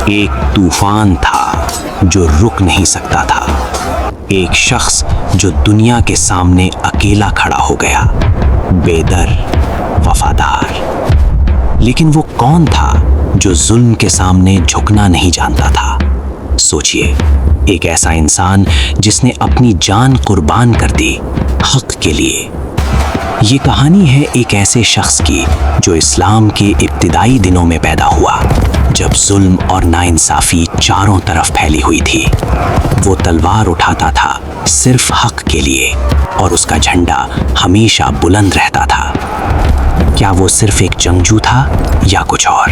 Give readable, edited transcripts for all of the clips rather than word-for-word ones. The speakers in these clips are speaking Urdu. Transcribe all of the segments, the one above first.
ایک طوفان تھا جو رک نہیں سکتا تھا، ایک شخص جو دنیا کے سامنے اکیلا کھڑا ہو گیا، بے در، وفادار۔ لیکن وہ کون تھا جو ظلم کے سامنے جھکنا نہیں جانتا تھا؟ سوچئے، ایک ایسا انسان جس نے اپنی جان قربان کر دی حق کے لیے۔ یہ کہانی ہے ایک ایسے شخص کی جو اسلام کے ابتدائی دنوں میں پیدا ہوا، جب ظلم اور ناانصافی چاروں طرف پھیلی ہوئی تھی۔ وہ تلوار اٹھاتا تھا صرف حق کے لیے، اور اس کا جھنڈا ہمیشہ بلند رہتا تھا۔ کیا وہ صرف ایک جنگجو تھا یا کچھ اور؟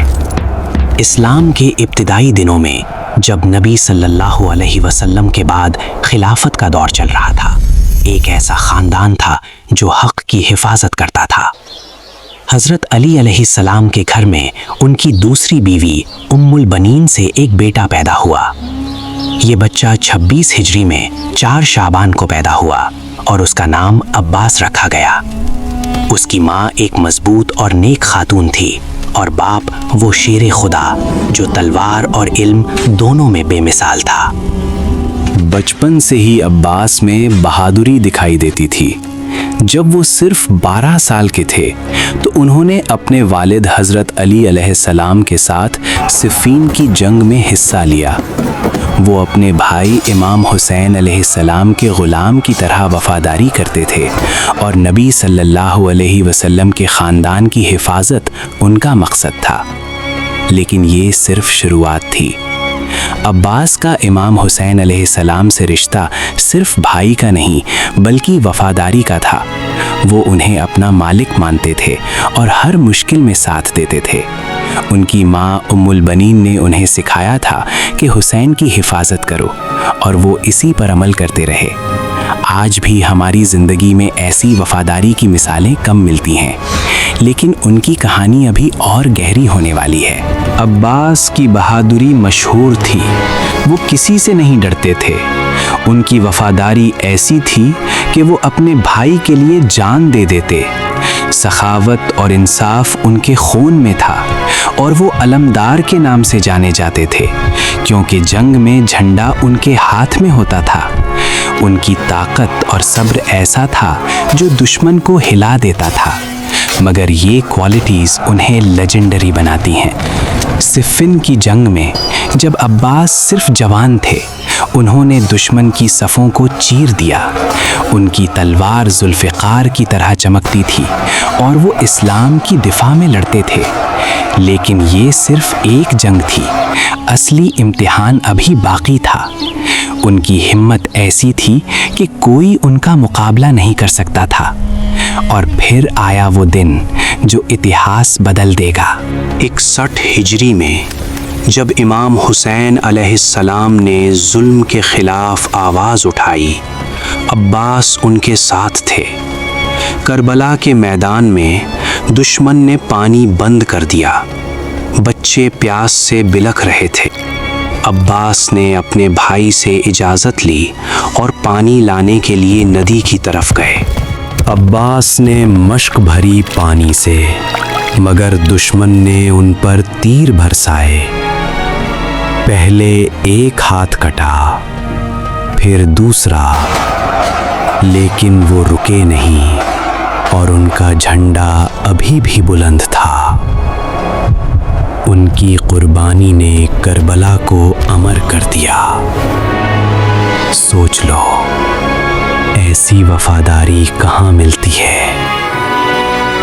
اسلام کے ابتدائی دنوں میں جب نبی صلی اللہ علیہ وسلم کے بعد خلافت کا دور چل رہا تھا، ایک ایسا خاندان تھا جو حق کی حفاظت کرتا تھا۔ حضرت علی علیہ السلام کے گھر میں ان کی دوسری بیوی ام البنین سے ایک بیٹا پیدا ہوا۔ یہ بچہ 26 ہجری میں 4 شعبان کو پیدا ہوا اور اس کا نام عباس رکھا گیا۔ اس کی ماں ایک مضبوط اور نیک خاتون تھی، اور باپ وہ شیر خدا جو تلوار اور علم دونوں میں بے مثال تھا۔ بچپن سے ہی عباس میں بہادری دکھائی دیتی تھی۔ جب وہ صرف 12 سال کے تھے تو انہوں نے اپنے والد حضرت علی علیہ السلام کے ساتھ صفین کی جنگ میں حصہ لیا۔ وہ اپنے بھائی امام حسین علیہ السلام کے غلام کی طرح وفاداری کرتے تھے، اور نبی صلی اللہ علیہ وسلم کے خاندان کی حفاظت ان کا مقصد تھا۔ لیکن یہ صرف شروعات تھی۔ عباس کا امام حسین علیہ السلام سے رشتہ صرف بھائی کا نہیں بلکہ وفاداری کا تھا۔ وہ انہیں اپنا مالک مانتے تھے اور ہر مشکل میں ساتھ دیتے تھے۔ ان کی ماں ام البنین نے انہیں سکھایا تھا کہ حسین کی حفاظت کرو، اور وہ اسی پر عمل کرتے رہے۔ آج بھی ہماری زندگی میں ایسی وفاداری کی مثالیں کم ملتی ہیں، لیکن ان کی کہانی ابھی اور گہری ہونے والی ہے۔ عباس کی بہادری مشہور تھی، وہ کسی سے نہیں ڈرتے تھے۔ ان کی وفاداری ایسی تھی کہ وہ اپنے بھائی کے لیے جان دے دیتے۔ سخاوت اور انصاف ان کے خون میں تھا، اور وہ علمدار کے نام سے جانے جاتے تھے، کیونکہ جنگ میں جھنڈا ان کے ہاتھ میں ہوتا تھا۔ ان کی طاقت اور صبر ایسا تھا جو دشمن کو ہلا دیتا تھا، مگر یہ کوالٹیز انہیں لیجنڈری بناتی ہیں۔ صفین کی جنگ میں جب عباس صرف جوان تھے، انہوں نے دشمن کی صفوں کو چیر دیا۔ ان کی تلوار ذوالفقار کی طرح چمکتی تھی، اور وہ اسلام کی دفاع میں لڑتے تھے۔ لیکن یہ صرف ایک جنگ تھی، اصلی امتحان ابھی باقی تھا۔ ان کی ہمت ایسی تھی کہ کوئی ان کا مقابلہ نہیں کر سکتا تھا۔ اور پھر آیا وہ دن جو اتہاس بدل دے گا۔ 61 ہجری میں جب امام حسین علیہ السلام نے ظلم کے خلاف آواز اٹھائی، عباس ان کے ساتھ تھے۔ کربلا کے میدان میں دشمن نے پانی بند کر دیا، بچے پیاس سے بلک رہے تھے۔ عباس نے اپنے بھائی سے اجازت لی اور پانی لانے کے لیے ندی کی طرف گئے۔ عباس نے مشق بھری پانی سے، مگر دشمن نے ان پر تیر برسائے۔ پہلے ایک ہاتھ کٹا، پھر دوسرا، لیکن وہ رکے نہیں، اور ان کا جھنڈا ابھی بھی بلند تھا۔ ان کی قربانی نے کربلا کو امر کر دیا۔ سوچ لو، ایسی وفاداری کہاں ملتی ہے؟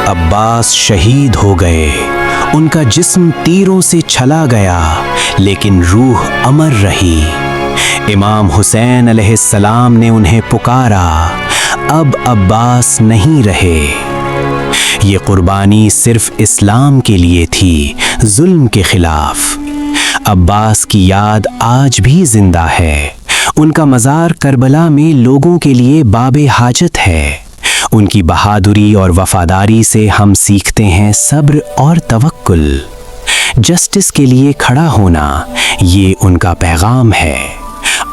عباس شہید ہو گئے، ان کا جسم تیروں سے چھلا گیا، لیکن روح امر رہی۔ امام حسین علیہ السلام نے انہیں پکارا، اب عباس نہیں رہے۔ یہ قربانی صرف اسلام کے لیے تھی، ظلم کے خلاف۔ عباس کی یاد آج بھی زندہ ہے۔ ان کا مزار کربلا میں لوگوں کے لیے باب حاجت ہے۔ ان کی بہادری اور وفاداری سے ہم سیکھتے ہیں صبر اور توکل۔ جسٹس کے لیے کھڑا ہونا، یہ ان کا پیغام ہے۔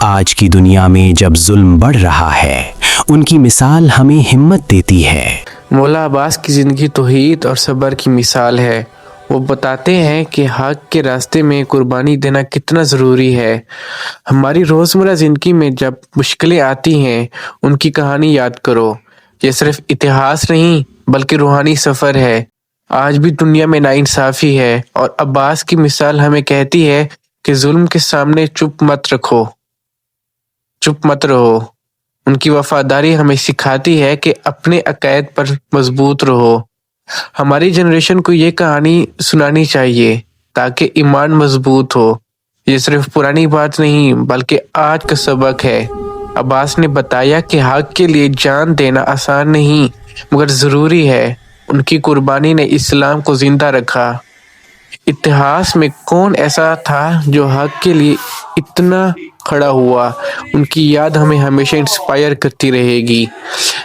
آج کی دنیا میں جب ظلم بڑھ رہا ہے، ان کی مثال ہمیں ہمت دیتی ہے۔ مولا عباس کی زندگی توحید اور صبر کی مثال ہے۔ وہ بتاتے ہیں کہ حق کے راستے میں قربانی دینا کتنا ضروری ہے۔ ہماری روزمرہ زندگی میں جب مشکلیں آتی ہیں ان کی کہانی یاد کرو۔ یہ صرف اتہاس نہیں بلکہ روحانی سفر ہے۔ آج بھی دنیا میں ناانصافی ہے اور عباس کی مثال ہمیں کہتی ہے کہ ظلم کے سامنے چپ مت رہو۔ ان کی وفاداری ہمیں سکھاتی ہے کہ اپنے عقائد پر مضبوط رہو۔ ہماری جنریشن کو یہ کہانی سنانی چاہیے تاکہ ایمان مضبوط ہو۔ یہ صرف پرانی بات نہیں بلکہ آج کا سبق ہے۔ عباس نے بتایا کہ حق کے لیے جان دینا آسان نہیں مگر ضروری ہے۔ ان کی قربانی نے اسلام کو زندہ رکھا۔ اتہاس میں کون ایسا تھا جو حق کے لیے اتنا کھڑا ہوا؟ ان کی یاد ہمیں ہمیشہ انسپائر کرتی رہے گی۔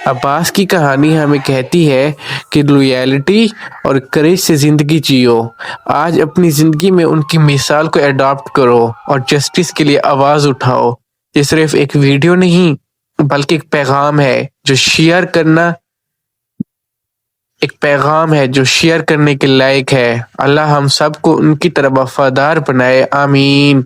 عباس کی کہانی ہمیں کہتی ہے کہ لویلٹی اور کریج سے زندگی جیو۔ آج اپنی زندگی میں ان کی مثال کو اڈاپٹ کرو اور جسٹس کے لیے آواز اٹھاؤ۔ یہ صرف ایک ویڈیو نہیں بلکہ ایک پیغام ہے جو شیئر کرنے کے لائق ہے۔ اللہ ہم سب کو ان کی طرح وفادار بنائے، آمین۔